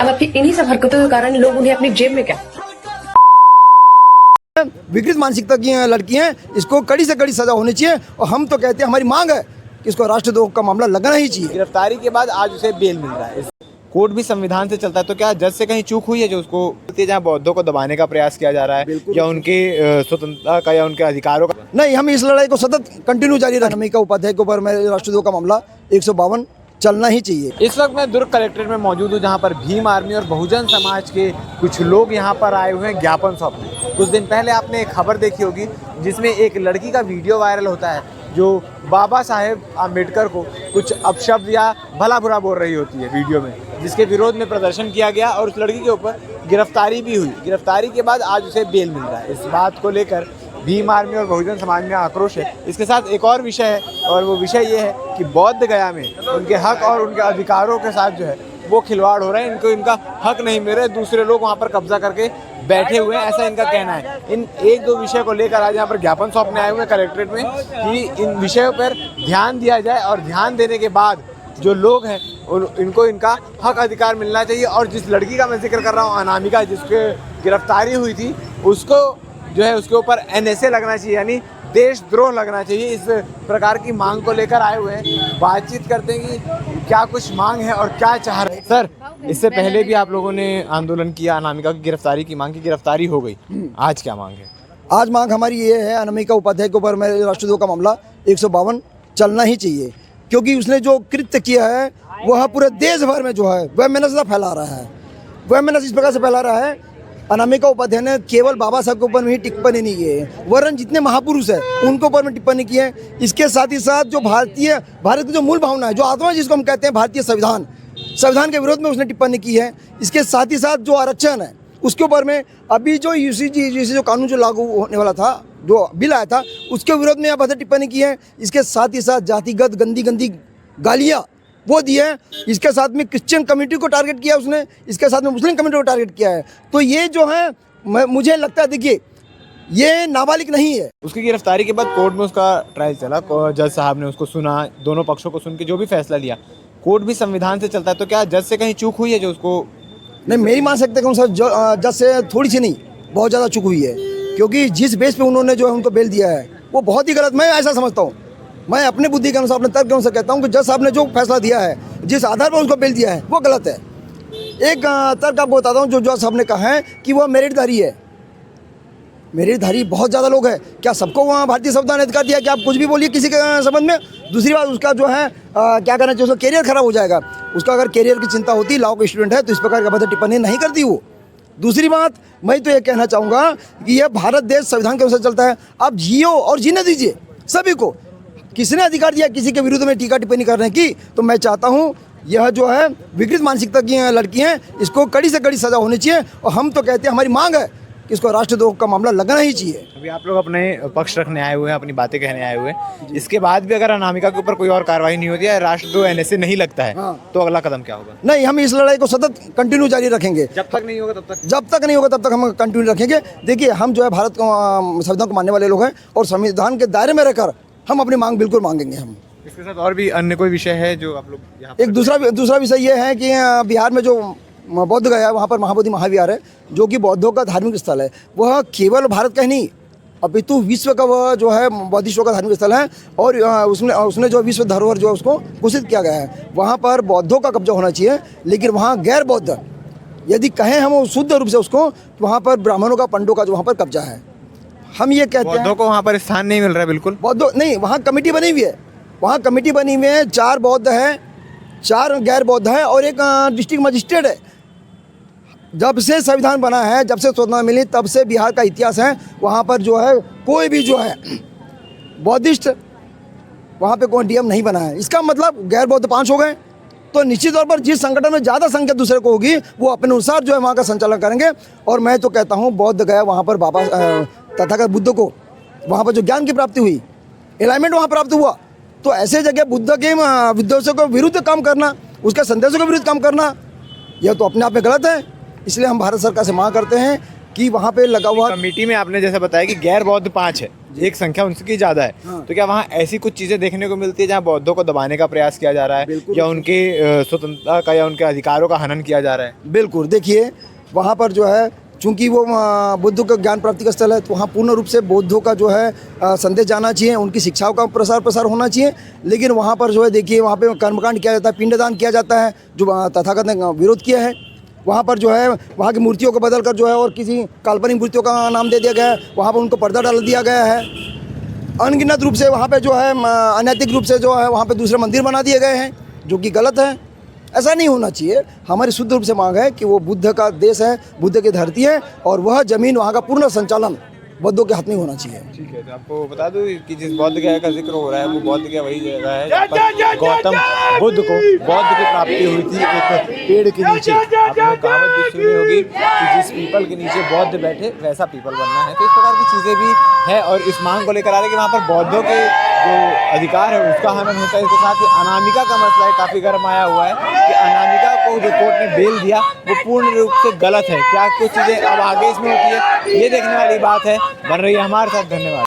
अब आपकी इन्हीं सब हरकतों के कारण लोग उन्हें अपनी जेब में क्या विकृत मानसिकता की लड़की हैं, इसको कड़ी से कड़ी सजा होनी चाहिए। और हम तो कहते हैं, हमारी मांग है कि इसको राष्ट्रद्रोह का मामला लगना ही चाहिए। गिरफ्तारी के बाद आज उसे बेल मिल रहा है। कोर्ट भी संविधान से चलता है, तो क्या जज से कहीं चूक हुई है जो उसको जहाँ बौद्धों को दबाने का प्रयास किया जा रहा है या उनके स्वतंत्रता का या उनके अधिकारों का? नहीं, हम इस लड़ाई को सतत कंटिन्यू जारी रखें। अनामिका उपाध्याय के ऊपर मेरे राष्ट्रद्रोह का मामला 152 चलना ही चाहिए। इस वक्त मैं दुर्ग कलेक्ट्रेट में मौजूद हूँ, जहाँ पर भीम आर्मी और बहुजन समाज के कुछ लोग यहाँ पर आए हुए हैं ज्ञापन सौंपने। कुछ दिन पहले आपने एक खबर देखी होगी जिसमें एक लड़की का वीडियो वायरल होता है जो बाबा साहेब आम्बेडकर को कुछ अपशब्द या भला बुरा बोल रही होती है वीडियो में, जिसके विरोध में प्रदर्शन किया गया और उस लड़की के ऊपर गिरफ्तारी भी हुई। गिरफ्तारी के बाद आज उसे बेल मिल रहा है। इस बात को लेकर भीम आर्मी और बहुजन समाज में आक्रोश है। इसके साथ एक और विषय है, और वो विषय ये है कि बौद्ध गया में उनके हक और उनके अधिकारों के साथ जो है वो खिलवाड़ हो रहा है। इनको इनका हक नहीं मिल रहा है, दूसरे लोग वहाँ पर कब्जा करके बैठे हुए हैं, ऐसा इनका कहना है। इन एक दो विषय को लेकर आज यहाँ पर ज्ञापन सौंपने आए हुए हैं कलेक्ट्रेट में कि इन विषयों पर ध्यान दिया जाए और ध्यान देने के बाद जो लोग हैं इनको इनका हक अधिकार मिलना चाहिए। और जिस लड़की का मैं जिक्र कर रहा हूँ, अनामिका, जिसके गिरफ्तारी हुई थी, उसको जो है उसके ऊपर NSA लगना चाहिए, यानी देशद्रोह लगना चाहिए। इस प्रकार की मांग को लेकर आए हुए हैं। बातचीत करते हैं कि क्या कुछ मांग है और क्या चाह रहे हैं। सर, इससे पहले भी आप लोगों ने आंदोलन किया, अनामिका की गिरफ्तारी की मांग की, गिरफ्तारी हो गई, आज क्या मांग है? आज मांग हमारी ये है, अनामिका उपाध्याय के ऊपर मेरे राष्ट्रद्रोह का मामला 152 चलना ही चाहिए, क्योंकि उसने जो कृत्य किया है वह पूरे देश भर में जो है वह मैनस फैला रहा है। वह मैनस इस प्रकार से फैला रहा है, अनामिका उपाध्याय ने केवल बाबा साहब के ऊपर में ही टिप्पणी नहीं की है, वरन जितने महापुरुष हैं उनके ऊपर में टिप्पणी की है। इसके साथ ही साथ जो भारत की जो मूल भावना है, जो आत्मा जिसको हम कहते हैं भारतीय संविधान के विरोध में उसने टिप्पणी की है। इसके साथ ही साथ जो आरक्षण है उसके ऊपर में अभी जो यूसीजी जो कानून जो लागू होने वाला था, जो बिल आया था, उसके विरोध में यहाँ टिप्पणी की है। इसके साथ ही साथ जातिगत गंदी गालियाँ वो दी है। इसके साथ में क्रिश्चियन कम्युनिटी को टारगेट किया उसने, इसके साथ में मुस्लिम कम्युनिटी को टारगेट किया है। तो ये जो है मुझे लगता है, देखिए, ये नाबालिग नहीं है। उसकी गिरफ्तारी के बाद कोर्ट में उसका ट्रायल चला, जज साहब ने उसको सुना, दोनों पक्षों को सुन के जो भी फैसला लिया। कोर्ट भी संविधान से चलता है, तो क्या जज से कहीं चूक हुई है जो उसको? नहीं, मेरी मान सकते हैं जज से थोड़ी सी नहीं, बहुत ज़्यादा चूक हुई है, क्योंकि जिस बेस पे उन्होंने जो है उनको बेल दिया है वो बहुत ही गलत, मैं ऐसा समझता हूँ। मैं अपने बुद्धि के अनुसार, अपने तर्क के अनुसार कहता हूँ कि जज साहब ने जो फैसला दिया है, जिस आधार पर उसको बेल दिया है, वो गलत है। एक तर्क आपको बताता हूँ, जो जज साहब ने कहा है कि वह मेरिटधारी है। मेरिटधारी बहुत ज़्यादा लोग हैं, क्या सबको वहाँ भारतीय संविधान ने अधिकार दिया कि आप कुछ भी बोलिए किसी के संबंध में? दूसरी बात, उसका जो है क्या करना चाहिए, उसका कैरियर खराब हो जाएगा। उसका अगर कैरियर की चिंता होती, लॉ का स्टूडेंट है, तो इस प्रकार का टिप्पणी नहीं करती वो। दूसरी बात, मैं तो ये कहना चाहूँगा कि यह भारत देश संविधान के अनुसार चलता है। आप जियो और जीने दीजिए सभी को। किसने अधिकार दिया किसी के विरुद्ध में टीका टिप्पणी करने की? तो मैं चाहता हूँ यह जो है विकृत मानसिकता की लड़की हैं, इसको कड़ी से कड़ी सजा होनी चाहिए। और हम तो कहते हैं, हमारी मांग है कि इसको राष्ट्रद्रोह का मामला लगना ही चाहिए। अभी आप लोग अपने पक्ष रखने आए हुए हैं, अपनी बातें कहने आए हुए हैं। इसके बाद भी अगर अनामिका के ऊपर कोई और कार्रवाई नहीं होती है, राष्ट्रद्रोह NSA नहीं लगता है, तो अगला कदम क्या होगा? नहीं, हम इस लड़ाई को सतत कंटिन्यू जारी रखेंगे। जब तक नहीं होगा तब तक हम कंटिन्यू रखेंगे। देखिए, हम जो है भारत को संविधान को मानने वाले लोग हैं, और संविधान के दायरे में रहकर हम अपनी मांग बिल्कुल मांगेंगे। हम इसके साथ और भी अन्य कोई विषय है जो आप लोग यहाँ? एक दूसरा विषय ये है कि बिहार में जो बौद्ध गया है, वहाँ पर महाबोधि महाविहार है, जो कि बौद्धों का धार्मिक स्थल है। वह केवल भारत का ही नहीं, अपितु विश्व का वह जो है बौद्धिस्टों का धार्मिक स्थल है। और उसने जो विश्व धरोहर जो है उसको घोषित किया गया है। वहाँ पर बौद्धों का कब्जा होना चाहिए, लेकिन वहाँ गैर बौद्ध यदि कहें हम शुद्ध रूप से उसको, तो वहाँ पर ब्राह्मणों का, पंडों का जो वहाँ पर कब्जा है। हम ये कहते हैं बौद्धों को वहाँ पर स्थान नहीं मिल रहा है। बिल्कुल बौद्धों नहीं, वहाँ कमेटी बनी हुई है। वहाँ कमेटी बनी हुई है, 4 बौद्ध है, 4 गैर बौद्ध है, और एक डिस्ट्रिक्ट मजिस्ट्रेट है। जब से संविधान बना है, जब से स्वतंत्रता मिली, तब से बिहार का इतिहास है, वहाँ पर जो है कोई भी जो है बौद्धिस्ट वहाँ पे कोई DM नहीं बना है। इसका मतलब गैर बौद्ध 5 हो गए। तो निश्चित तौर पर जिस संगठन में ज़्यादा संख्या दूसरे को होगी, वो अपने अनुसार जो है वहाँ का संचालन करेंगे। और मैं तो कहता हूँ, बौद्ध गया, वहाँ पर बाबा तथागत बुद्ध को वहाँ पर जो ज्ञान की प्राप्ति हुई, एलाइनमेंट वहाँ प्राप्त हुआ। तो ऐसे जगह बुद्ध के विद्वेषों के विरुद्ध काम करना, उसके संदेशों के विरुद्ध काम करना, यह तो अपने आप में गलत है। इसलिए हम भारत सरकार से मांग करते हैं कि वहाँ पे लगा हुआ कमेटी में आपने जैसे बताया कि गैर बौद्ध 5 है, एक संख्या उनकी ज़्यादा है। हाँ। तो क्या वहाँ ऐसी कुछ चीज़ें देखने को मिलती है जहाँ बौद्धों को दबाने का प्रयास किया जा रहा है, बिल्कुल। या उनके स्वतंत्रता का या उनके अधिकारों का हनन किया जा रहा है? बिल्कुल, देखिए वहाँ पर जो है चूँकि वो बुद्ध का ज्ञान प्राप्ति का स्थल है, तो वहाँ पूर्ण रूप से बौद्धों का जो है संदेश जाना चाहिए, उनकी शिक्षाओं का प्रसार होना चाहिए। लेकिन वहाँ पर जो है देखिए वहाँ पे कर्मकांड किया जाता है, पिंडदान किया जाता है, जो तथागत ने विरोध किया है। वहाँ पर जो है वहाँ की मूर्तियों को बदल कर जो है और किसी काल्पनिक मूर्तियों का नाम दे दिया गया है, वहाँ पर उनको पर्दा डाल दिया गया है। अनगिनत रूप से वहाँ पे जो है अनैतिक रूप से जो है वहाँ पे दूसरे मंदिर बना दिए गए हैं, जो कि गलत है। ऐसा नहीं होना चाहिए। हमारी शुद्ध रूप से मांग है कि वो बुद्ध का देश है, बुद्ध की धरती है, और वह ज़मीन वहाँ का पूर्ण संचालन बौद्धों के हाथ में होना चाहिए। ठीक है, तो आपको बता दूं कि जिस बौद्ध गया का जिक्र हो रहा है वो बौद्ध गया वही जगह है जहाँ पर गौतम बुद्ध को बौद्ध की प्राप्ति हुई थी, एक पेड़ के नीचे। आपने कहावत भी सुनी होगी कि जिस पीपल के नीचे बौद्ध बैठे वैसा पीपल बनना है। तो इस प्रकार की चीज़ें भी है और इस मांग को लेकर आ रहे हैं कि वहाँ पर बौद्धों के जो अधिकार है उसका हनन होता है। इसके साथ ही अनामिका का मसला है, काफ़ी गर्म आया हुआ है कि अनामिका को जो कोर्ट ने बेल दिया वो पूर्ण रूप से गलत है। क्या कुछ चीज़ें अब आगे इसमें होती है, ये देखने वाली बात है। बन रही है हमारे साथ, धन्यवाद।